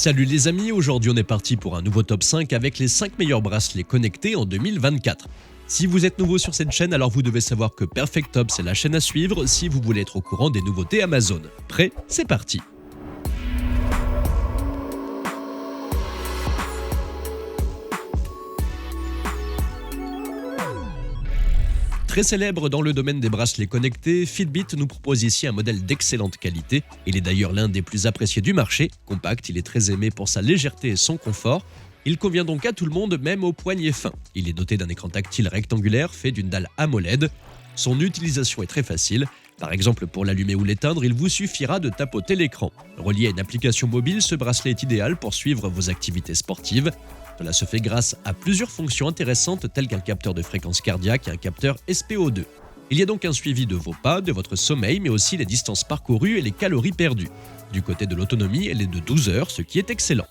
Salut les amis, aujourd'hui on est parti pour un nouveau top 5 avec les 5 meilleurs bracelets connectés en 2024. Si vous êtes nouveau sur cette chaîne, alors vous devez savoir que Perfect Top c'est la chaîne à suivre si vous voulez être au courant des nouveautés Amazon. Prêt? C'est parti! Très célèbre dans le domaine des bracelets connectés, Fitbit nous propose ici un modèle d'excellente qualité. Il est d'ailleurs l'un des plus appréciés du marché. Compact, il est très aimé pour sa légèreté et son confort. Il convient donc à tout le monde, même aux poignets fins. Il est doté d'un écran tactile rectangulaire fait d'une dalle AMOLED. Son utilisation est très facile. Par exemple, pour l'allumer ou l'éteindre, il vous suffira de tapoter l'écran. Relié à une application mobile, ce bracelet est idéal pour suivre vos activités sportives. Cela se fait grâce à plusieurs fonctions intéressantes telles qu'un capteur de fréquence cardiaque et un capteur SpO2. Il y a donc un suivi de vos pas, de votre sommeil, mais aussi les distances parcourues et les calories perdues. Du côté de l'autonomie, elle est de 12 heures, ce qui est excellent.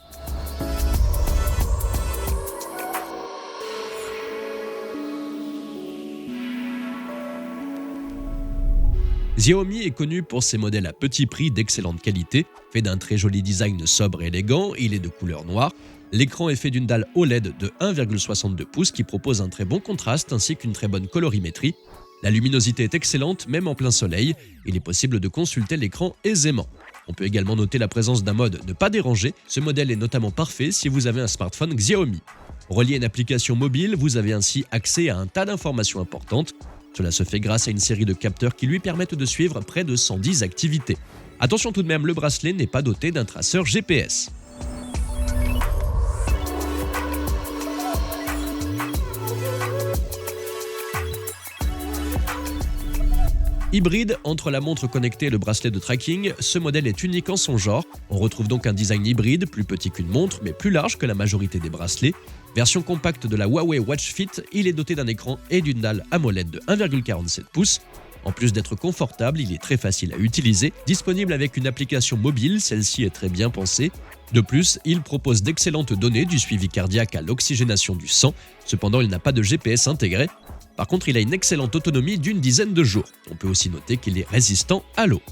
Xiaomi est connu pour ses modèles à petit prix d'excellente qualité, fait d'un très joli design sobre et élégant, il est de couleur noire. L'écran est fait d'une dalle OLED de 1,62 pouces qui propose un très bon contraste ainsi qu'une très bonne colorimétrie. La luminosité est excellente, même en plein soleil. Il est possible de consulter l'écran aisément. On peut également noter la présence d'un mode ne pas déranger. Ce modèle est notamment parfait si vous avez un smartphone Xiaomi. Relié à une application mobile, vous avez ainsi accès à un tas d'informations importantes. Cela se fait grâce à une série de capteurs qui lui permettent de suivre près de 110 activités. Attention tout de même, le bracelet n'est pas doté d'un traceur GPS. Hybride entre la montre connectée et le bracelet de tracking, ce modèle est unique en son genre. On retrouve donc un design hybride, plus petit qu'une montre, mais plus large que la majorité des bracelets. Version compacte de la Huawei Watch Fit, il est doté d'un écran et d'une dalle AMOLED de 1,47 pouces. En plus d'être confortable, il est très facile à utiliser. Disponible avec une application mobile, celle-ci est très bien pensée. De plus, il propose d'excellentes données du suivi cardiaque à l'oxygénation du sang. Cependant, il n'a pas de GPS intégré. Par contre, il a une excellente autonomie d'une dizaine de jours. On peut aussi noter qu'il est résistant à l'eau.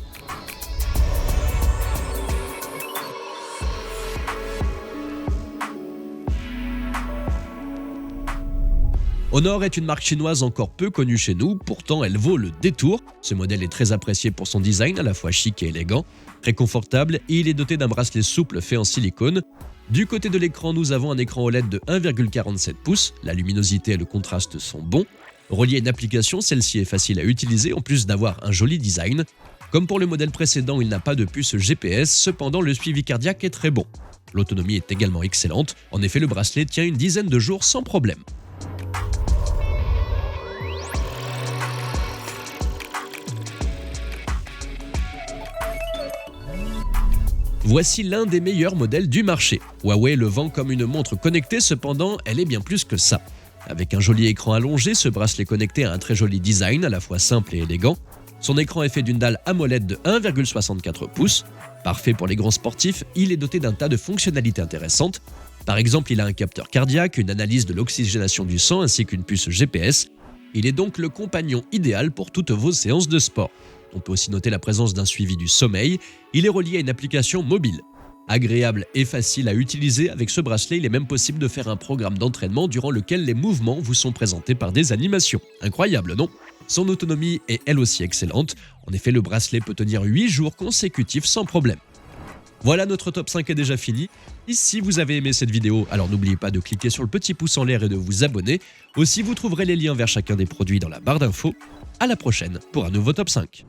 Honor est une marque chinoise encore peu connue chez nous, pourtant elle vaut le détour. Ce modèle est très apprécié pour son design à la fois chic et élégant, très confortable et il est doté d'un bracelet souple fait en silicone. Du côté de l'écran, nous avons un écran OLED de 1,47 pouces, la luminosité et le contraste sont bons. Relié à une application, celle-ci est facile à utiliser en plus d'avoir un joli design. Comme pour le modèle précédent, il n'a pas de puce GPS, cependant le suivi cardiaque est très bon. L'autonomie est également excellente, en effet le bracelet tient une dizaine de jours sans problème. Voici l'un des meilleurs modèles du marché. Huawei le vend comme une montre connectée, cependant elle est bien plus que ça. Avec un joli écran allongé, ce bracelet connecté a un très joli design, à la fois simple et élégant. Son écran est fait d'une dalle AMOLED de 1,64 pouces. Parfait pour les grands sportifs, il est doté d'un tas de fonctionnalités intéressantes. Par exemple, il a un capteur cardiaque, une analyse de l'oxygénation du sang ainsi qu'une puce GPS. Il est donc le compagnon idéal pour toutes vos séances de sport. On peut aussi noter la présence d'un suivi du sommeil. Il est relié à une application mobile. Agréable et facile à utiliser, avec ce bracelet, il est même possible de faire un programme d'entraînement durant lequel les mouvements vous sont présentés par des animations. Incroyable, non? Son autonomie est elle aussi excellente. En effet, le bracelet peut tenir 8 jours consécutifs sans problème. Voilà, notre top 5 est déjà fini. Et si vous avez aimé cette vidéo, alors n'oubliez pas de cliquer sur le petit pouce en l'air et de vous abonner. Aussi, vous trouverez les liens vers chacun des produits dans la barre d'infos. À la prochaine pour un nouveau top 5.